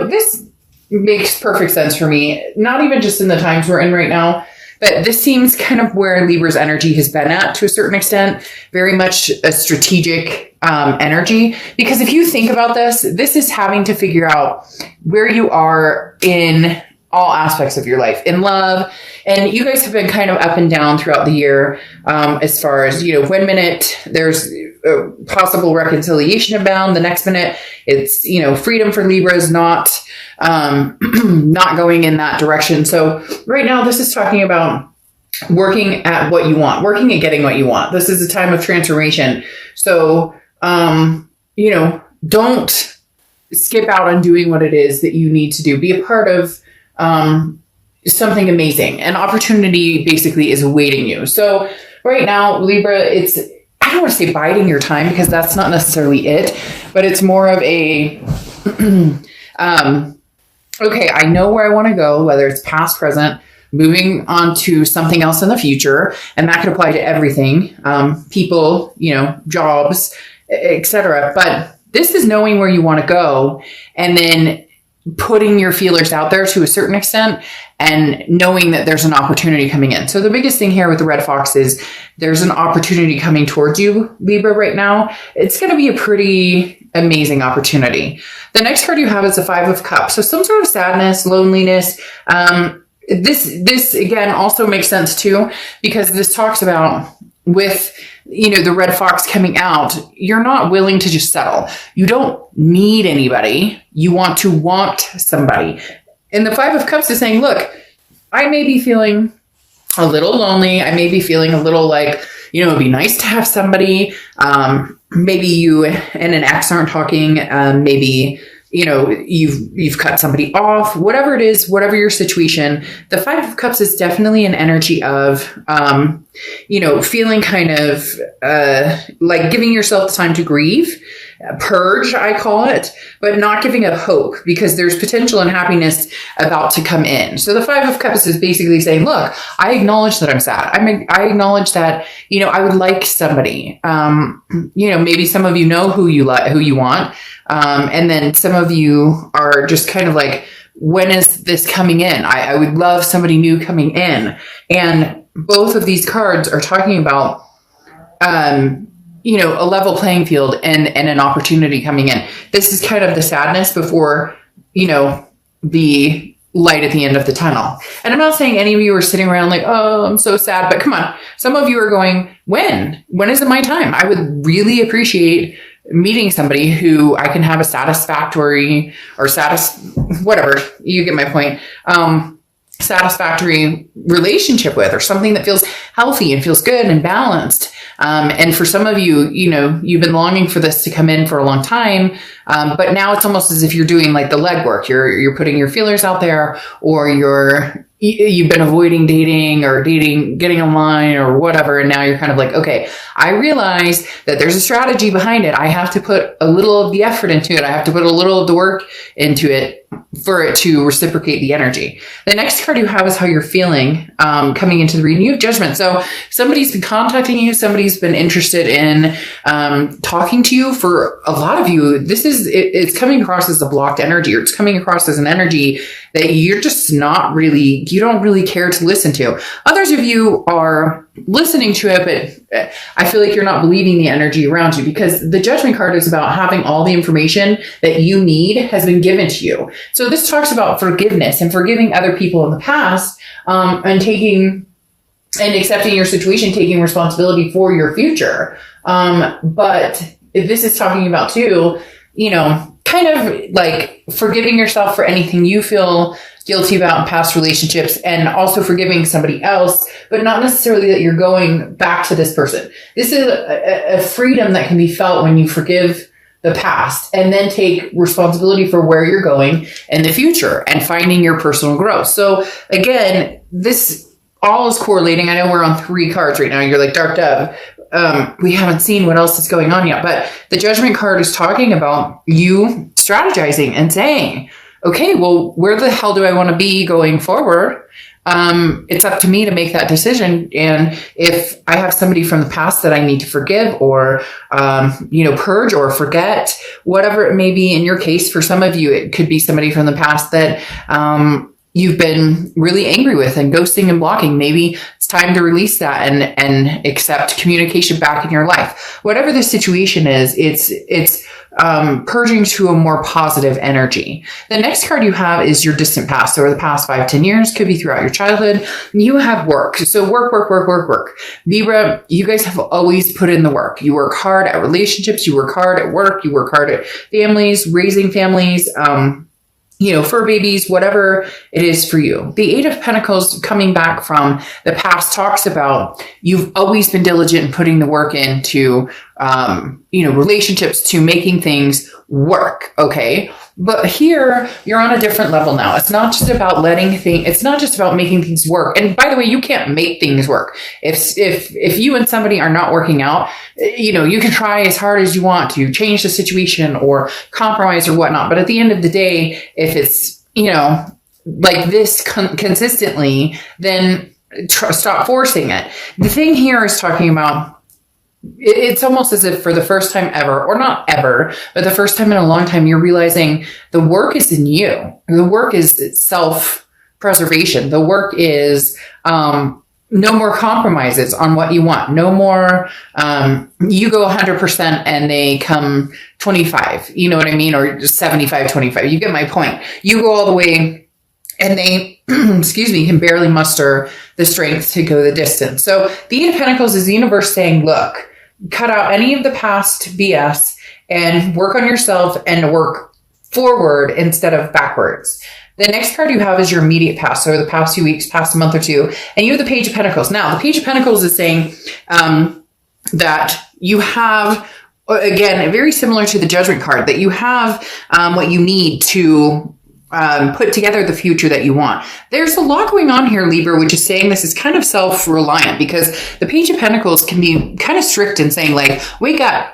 this makes perfect sense for me, not even just in the times we're in right now, but this seems kind of where Libra's energy has been at to a certain extent, very much a strategic energy. Because if you think about this is having to figure out where you are in all aspects of your life, in love. And you guys have been kind of up and down throughout the year, as far as, one minute there's a possible reconciliation abound. The next minute it's, freedom for Libra is not going in that direction. So right now this is talking about working at what you want, working at getting what you want. This is a time of transformation. So, don't skip out on doing what it is that you need to do. Be a part of something amazing. An opportunity basically is awaiting you. So right now, Libra, I don't want to say biding your time, because that's not necessarily it, but it's more of a, okay, I know where I want to go, whether it's past, present, moving on to something else in the future. And that could apply to everything, people, jobs, etc. But this is knowing where you want to go, and then putting your feelers out there to a certain extent and knowing that there's an opportunity coming in. So the biggest thing here with the red fox is there's an opportunity coming towards you, Libra, right now. It's going to be a pretty amazing opportunity. The next card you have is the 5 of Cups. So some sort of sadness, loneliness. This again also makes sense too, because this talks about with, the red fox coming out, you're not willing to just settle. You don't need anybody. You want somebody. And the 5 of Cups is saying, look, I may be feeling a little lonely. I may be feeling a little like, it'd be nice to have somebody. Maybe you and an ex aren't talking. Maybe, you've cut somebody off, whatever it is, whatever your situation. The 5 of Cups is definitely an energy of, feeling kind of like giving yourself the time to grieve, purge, I call it, but not giving up hope, because there's potential and happiness about to come in. So the 5 of Cups is basically saying, look, I acknowledge that I'm sad. I acknowledge that, I would like somebody. Maybe some of you know who you want. And then some of you are just kind of like, when is this coming in? I would love somebody new coming in. And both of these cards are talking about, a level playing field and an opportunity coming in. This is kind of the sadness before, the light at the end of the tunnel. And I'm not saying any of you are sitting around like, oh, I'm so sad, but come on. Some of you are going, when is it my time? I would really appreciate meeting somebody who I can have a satisfactory or whatever, you get my point, satisfactory relationship with, or something that feels healthy and feels good and balanced. And for some of you, you've been longing for this to come in for a long time. But now it's almost as if you're doing like the legwork. You're putting your feelers out there, or you've been avoiding dating or getting online or whatever. And now you're kind of like, okay, I realize that there's a strategy behind it. I have to put a little of the effort into it. I have to put a little of the work into it for it to reciprocate the energy. The next card you have is how you're feeling, coming into the reading. You have Judgment. So somebody's been contacting you. Somebody's been interested in, talking to you. For a lot of you, it's coming across as a blocked energy, or it's coming across as an energy that you're just you don't really care to listen to. Others of you are listening to it, but I feel like you're not believing the energy around you, because the Judgment card is about having all the information that you need has been given to you. So this talks about forgiveness and forgiving other people in the past, and accepting your situation, taking responsibility for your future. But this is talking about too, kind of like forgiving yourself for anything you feel guilty about in past relationships, and also forgiving somebody else, but not necessarily that you're going back to this person. This is a freedom that can be felt when you forgive the past and then take responsibility for where you're going in the future and finding your personal growth. So again, this all is correlating. I know we're on 3 cards right now. You're like, Dark Dove. We haven't seen what else is going on yet, but the Judgment card is talking about you strategizing and saying, okay, well, where the hell do I want to be going forward? it's up to me to make that decision. And if I have somebody from the past that I need to forgive or, purge or forget, whatever it may be in your case, for some of you, it could be somebody from the past that, you've been really angry with and ghosting and blocking. Maybe it's time to release that and accept communication back in your life. Whatever the situation is, it's purging to a more positive energy. The next card you have is your distant past. So over the past 5-10 years, could be throughout your childhood. You have work. So work. Libra, you guys have always put in the work. You work hard at relationships. You work hard at work. You work hard at families, raising families, fur babies, whatever it is for you. The Eight of Pentacles coming back from the past talks about you've always been diligent in putting the work into, relationships, to making things work. Okay. But here you're on a different level now. It's not just about it's not just about making things work. And by the way, you can't make things work. If you and somebody are not working out, you can try as hard as you want to change the situation or compromise or whatnot. But at the end of the day, if it's, like this consistently, then stop forcing it. The thing here is talking about, it's almost as if for the first time ever, or not ever, but the first time in a long time, you're realizing the work is in you. The work is self-preservation. The work is no more compromises on what you want. No more, you go 100% and they come 25. You know what I mean? Or 75, 25. You get my point. You go all the way and they, can barely muster the strength to go the distance. So the Eight of Pentacles is the universe saying, look, cut out any of the past BS and work on yourself and work forward instead of backwards. The next card you have is your immediate past. So the past few weeks, past a month or two, and you have the Page of Pentacles. Now, the Page of Pentacles is saying that you have, again, very similar to the Judgment card, that you have what you need to put together the future that you want. There's a lot going on here, Libra, which is saying this is kind of self-reliant, because the Page of Pentacles can be kind of strict in saying, like, wake up,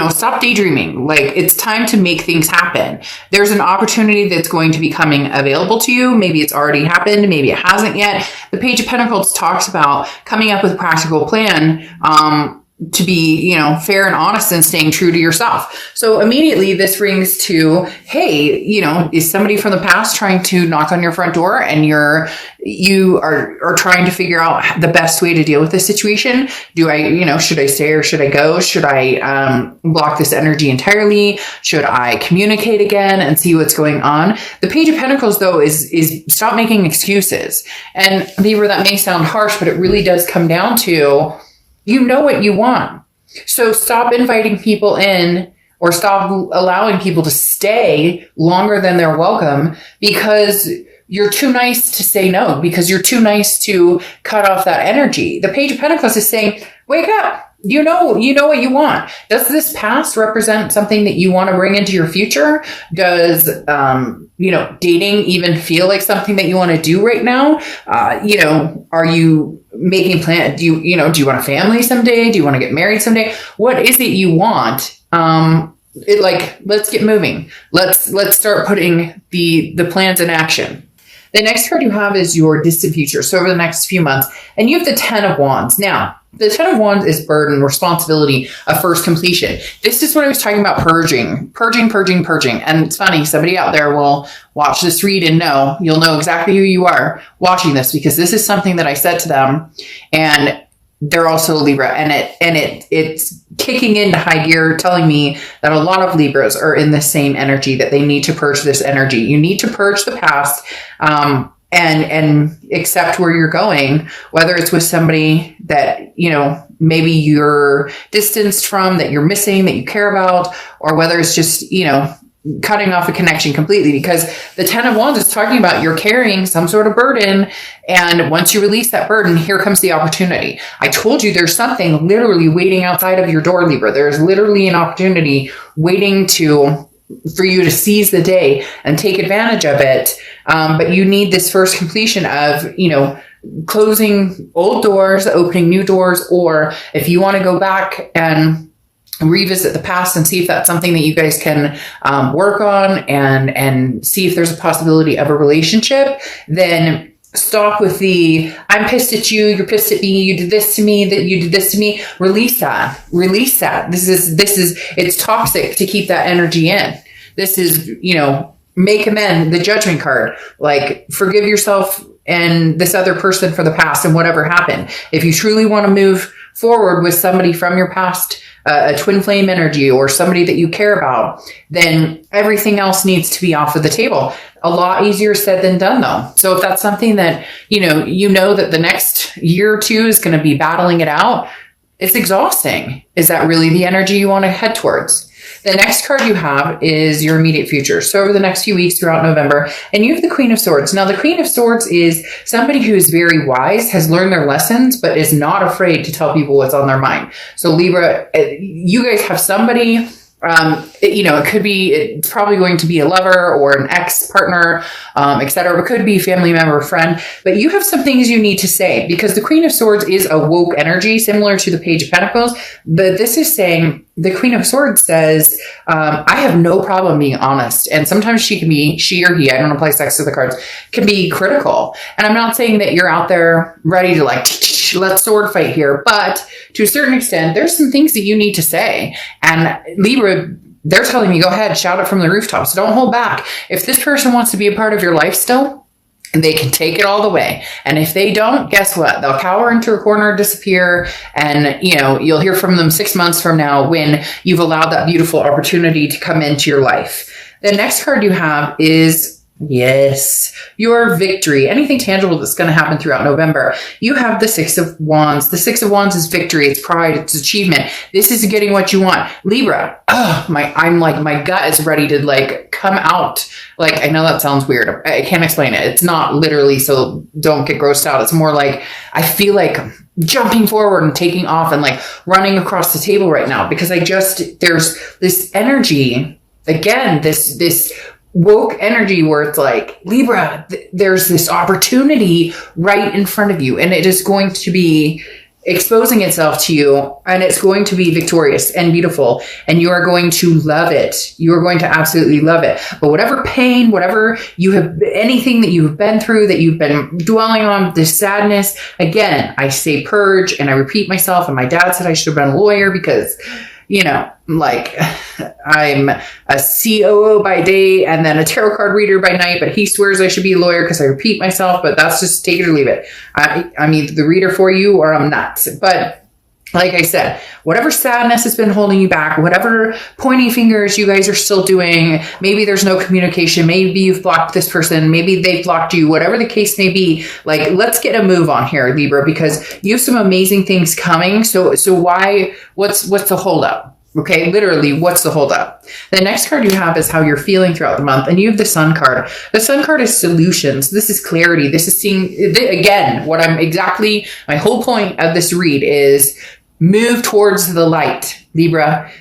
stop daydreaming. Like, it's time to make things happen. There's an opportunity that's going to be coming available to you. Maybe it's already happened. Maybe it hasn't yet. The Page of Pentacles talks about coming up with a practical plan, to be, fair and honest and staying true to yourself. So immediately this rings to, hey, is somebody from the past trying to knock on your front door and you are trying to figure out the best way to deal with this situation? Do I, should I stay or should I go? Should I block this energy entirely? Should I communicate again and see what's going on? The Page of Pentacles, though, is stop making excuses. And Libra, that may sound harsh, but it really does come down to, you know what you want. So stop inviting people in or stop allowing people to stay longer than they're welcome because you're too nice to say no, because you're too nice to cut off that energy. The Page of Pentacles is saying, wake up. You know what you want. Does this past represent something that you want to bring into your future? Does, dating even feel like something that you want to do right now? Are you making plans? Do you want a family someday? Do you want to get married someday? What is it you want? Let's get moving. Let's start putting the plans in action. The next card you have is your distant future. So over the next few months, and you have the Ten of Wands. Now, the Ten of Wands is burden, responsibility, a first completion. This is what I was talking about, purging. And it's funny, somebody out there will watch this read and you'll know exactly who you are watching this, because this is something that I said to them, and they're also Libra, and it's kicking into high gear, telling me that a lot of Libras are in the same energy, that they need to purge this energy. You need to purge the past, and accept where you're going, whether it's with somebody that, maybe you're distanced from, that you're missing, that you care about, or whether it's just, cutting off a connection completely, because the Ten of Wands is talking about you're carrying some sort of burden. And once you release that burden, here comes the opportunity. I told you there's something literally waiting outside of your door, Libra. There's literally an opportunity waiting for you to seize the day and take advantage of it. But you need this first completion of, closing old doors, opening new doors, or if you want to go back and revisit the past and see if that's something that you guys can work on and see if there's a possibility of a relationship, then stop with the, I'm pissed at you, you're pissed at me, you did this to me, that you did this to me. Release that. Release that. This is, it's toxic to keep that energy in. This is, make amends, the judgment card. Like, forgive yourself and this other person for the past and whatever happened. If you truly want to move forward with somebody from your past, a twin flame energy or somebody that you care about, then everything else needs to be off of the table. A lot easier said than done, though. So if that's something that, you know that the next year or two is going to be battling it out, it's exhausting. Is that really the energy you want to head towards? The next card you have is your immediate future. So over the next few weeks throughout November, and you have the Queen of Swords. Now, the Queen of Swords is somebody who is very wise, has learned their lessons, but is not afraid to tell people what's on their mind. So Libra, you guys have somebody, it's probably going to be a lover or an ex-partner, etc. It could be a family member or friend, but you have some things you need to say, because the Queen of Swords is a woke energy, similar to the Page of Pentacles. But this is saying, the Queen of Swords says, I have no problem being honest. And sometimes she or he, I don't apply sex to the cards, can be critical. And I'm not saying that you're out there ready to let's sword fight here. But to a certain extent, there's some things that you need to say. And Libra, they're telling me, go ahead, shout it from the rooftops. Don't hold back. If this person wants to be a part of your life still, they can take it all the way. And if they don't, guess what? They'll cower into a corner, disappear, and you'll hear from them 6 months from now when you've allowed that beautiful opportunity to come into your life. The next card you have is, yes, your victory. Anything tangible that's going to happen throughout November. You have the Six of Wands. The Six of Wands is victory. It's pride. It's achievement. This is getting what you want. Libra, my gut is ready to come out. I know that sounds weird. I can't explain it. It's not literally, so don't get grossed out. It's more like, I feel like jumping forward and taking off and running across the table right now, because there's this energy, again, this woke energy where it's Libra, there's this opportunity right in front of you, and it is going to be exposing itself to you, and it's going to be victorious and beautiful, and you are going to love it. You are going to absolutely love it. But whatever pain, whatever anything that you've been through, that you've been dwelling on, this sadness, again, I say purge, and I repeat myself, and my dad said I should have been a lawyer because, I'm a COO by day and then a tarot card reader by night, but he swears I should be a lawyer because I repeat myself, but that's just take it or leave it. I'm either the reader for you or I'm not. But like I said, whatever sadness has been holding you back, whatever pointing fingers you guys are still doing, maybe there's no communication, maybe you've blocked this person, maybe they've blocked you, whatever the case may be, let's get a move on here, Libra, because you have some amazing things coming. So what's the holdup? Okay, literally, what's the holdup? The next card you have is how you're feeling throughout the month, and you have the Sun card. The Sun card is solutions. This is clarity. This is seeing, again, my whole point of this read is move towards the light, Libra.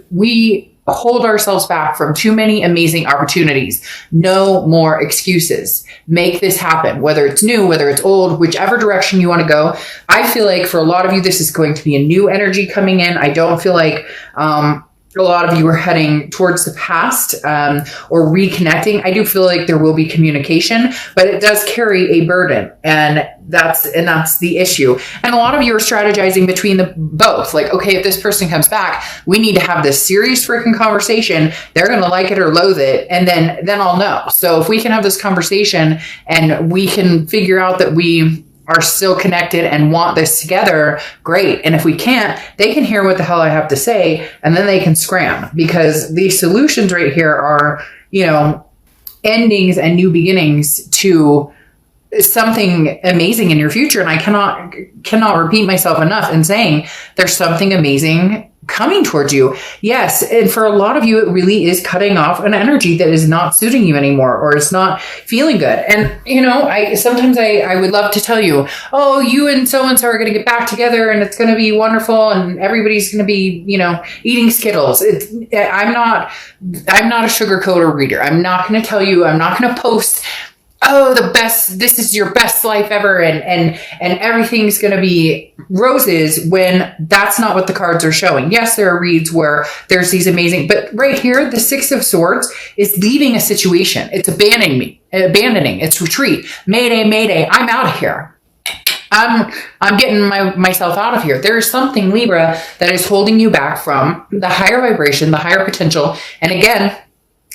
We hold ourselves back from too many amazing opportunities. No more excuses. Make this happen, whether it's new, whether it's old, whichever direction you want to go. I feel like for a lot of you, this is going to be a new energy coming in. I don't feel like a lot of you are heading towards the past or reconnecting. I do feel like there will be communication, but it does carry a burden, and that's the issue. And a lot of you are strategizing between the both. Okay, if this person comes back, we need to have this serious freaking conversation. They're going to like it or loathe it, and then I'll know. So if we can have this conversation and we can figure out that we are still connected and want this together, great. And if we can't, they can hear what the hell I have to say, and then they can scram, because these solutions right here are, endings and new beginnings to something amazing in your future. And I cannot repeat myself enough in saying there's something amazing coming towards you. Yes. And for a lot of you, it really is cutting off an energy that is not suiting you anymore, or it's not feeling good. And, sometimes I would love to tell you, oh, you and so-and-so are going to get back together and it's going to be wonderful and everybody's going to be, eating Skittles. I'm not a sugarcoater reader. I'm not going to tell you, I'm not going to post oh, the best, this is your best life ever, and everything's going to be roses, when that's not what the cards are showing. Yes, there are reads where there's these amazing, but right here, the Six of Swords is leaving a situation. It's abandoning, it's retreat. Mayday, mayday, I'm out of here. I'm getting myself out of here. There is something, Libra, that is holding you back from the higher vibration, the higher potential. And again,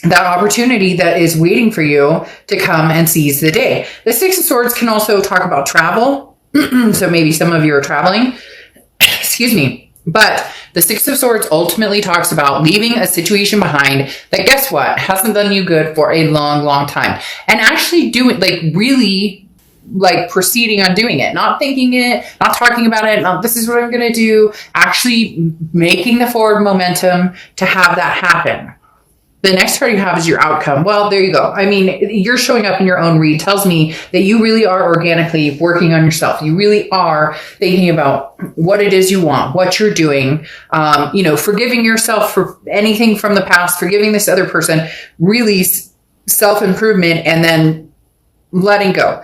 that opportunity that is waiting for you to come and seize the day. The Six of Swords can also talk about travel. So maybe some of you are traveling. Excuse me. But the Six of Swords ultimately talks about leaving a situation behind that, guess what, hasn't done you good for a long, long time. And actually doing, like, really, like, proceeding on doing it, not thinking it, not talking about it, not this is what I'm going to do, actually making the forward momentum to have that happen. The next card you have is your outcome. Well, there you go. I mean, you're showing up in your own read tells me that you really are organically working on yourself. You really are thinking about what it is you want, what you're doing, forgiving yourself for anything from the past, forgiving this other person, really self-improvement, and then letting go.